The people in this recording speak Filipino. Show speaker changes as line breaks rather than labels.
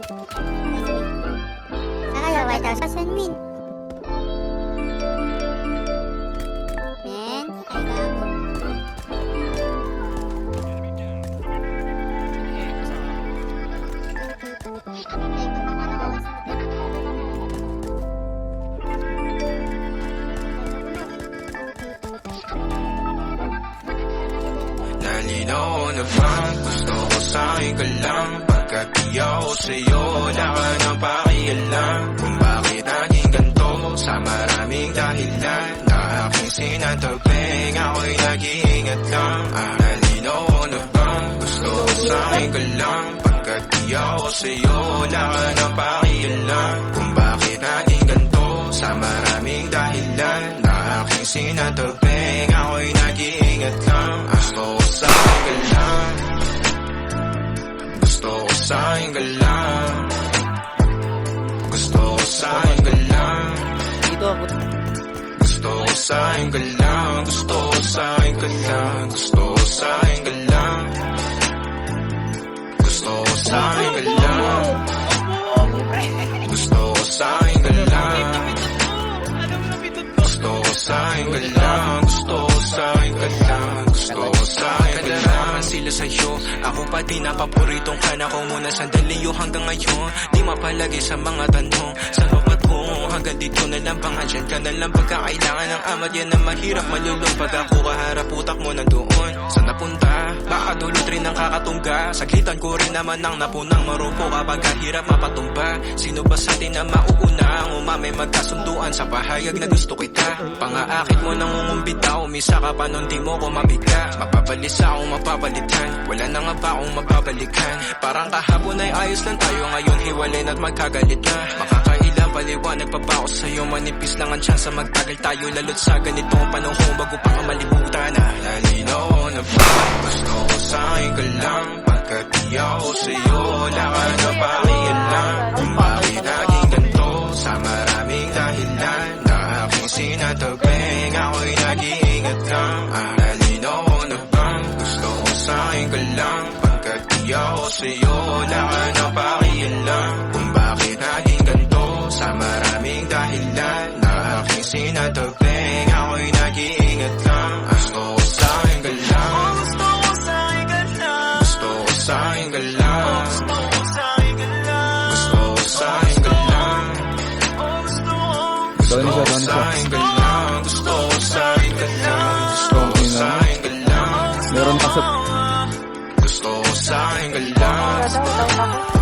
Saan kayo? White House? San Min? Men? Ay, gago.
Nalinaw na bang gusto ko sa'yo ka lang? Pagkat di ako sa'yo, wala ka nang pakialam. Kung bakit naging ganito sa maraming dahilan na aking sinatagping, ako'y nag-iingat lang. Nalinaw na bang gusto ko sa'yo ka lang? Pagkat di ako sa'yo, wala ka nang pakialam. Kung bakit naging ganito sa maraming dahilan na aking sinatagping, ako'y nag-iingat lang. Gusto ko sa'yo ka lang, gusto ko sa'yo ka lang, gusto ko sa'yo ka lang,
Dito ako.
gusto ko sa'yo ka lang, gusto ko sa'yo ka lang, gusto ko sa'yo ka lang, gusto ko sa'yo ka lang, gusto ko sa'yo ka lang, gusto ko sa'yo ka lang, gusto ko sa'yo ka lang, gusto ko sa'yo ka lang. Sila sa'yo, ako pa din napaboritong ka na ko muna sandali yo hanggang ngayon. Di mapalagi sa mga tanong, sa bawat kong hanggang dito na lang, pangadyan ka na lang pagkakailangan ng amat. Yan na mahirap malulong pag ako kaharap, utak mo na doon. Saan napunta? Baka dulot rin ang kakatungga. Saglitan ko rin naman ang napunang marupo kapag kahirap mapatumba. Sino ba sa atin na mauuna ang umamay magkasunduan sa pahayag na gusto kita? Pangaakit mo nang umumbita, umisa ka pa nun di mo ko mabigla. Mapapalis akong mapapalitan, wala na nga ba akong mapapalikan? Parang kahapon ay ayos lang tayo, ngayon hiwalay na't magkagalit na. Makakailang paliwanag pa ba ako sa'yo? Manipis lang ang tsansa magtagal tayo, lalo't sa ganitong panahon bago pa ka malibutan. Nalinaw na ba gusto ko sa'yo ka lang? Pagkat di ako sa'yo, wala ka na pakialam. Kung bakit naging ganito sa maraming dahilan na aking sinatagping, ako'y nag-iingat lang. Nalinaw na bang gusto ko sa'yo ka lang? Pagkat di ako sa'yo, wala ka na pakialam. Kung bakit naging ganito sa maraming dahilan na aking sinatagping, ako'y nag-iingat lang. Gusto ko sa'yo ka lang, gusto ko sa'yo ka lang, gusto ko sa'yo ka lang, gusto ko sa'yo ka lang, gusto ko sa'yo ka lang, gusto ko sa'yo ka lang, gusto ko sa'yo ka lang, gusto ko sa'yo ka lang,
Meron pa sa...
gusto ko sa'yo ka lang.